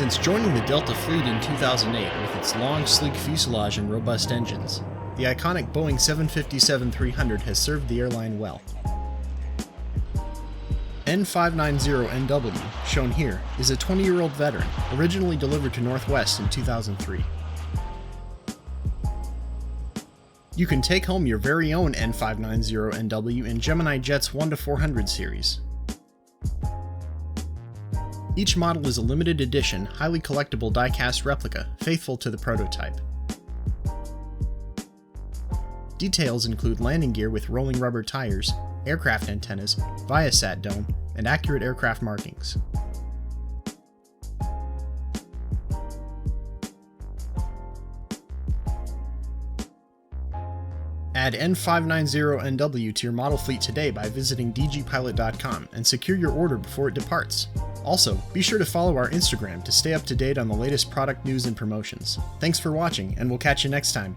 Since joining the Delta fleet in 2008 with its long, sleek fuselage and robust engines, the iconic Boeing 757-300 has served the airline well. N590NW, shown here, is a 20-year-old veteran, originally delivered to Northwest in 2003. You can take home your very own N590NW in GeminiJets 1-400 series. Each model is a limited edition, highly collectible die-cast replica, faithful to the prototype. Details include landing gear with rolling rubber tires, aircraft antennas, Viasat dome, and accurate aircraft markings. Add N590NW to your model fleet today by visiting dgpilot.com and secure your order before it departs. Also, be sure to follow our Instagram to stay up to date on the latest product news and promotions. Thanks for watching, and we'll catch you next time.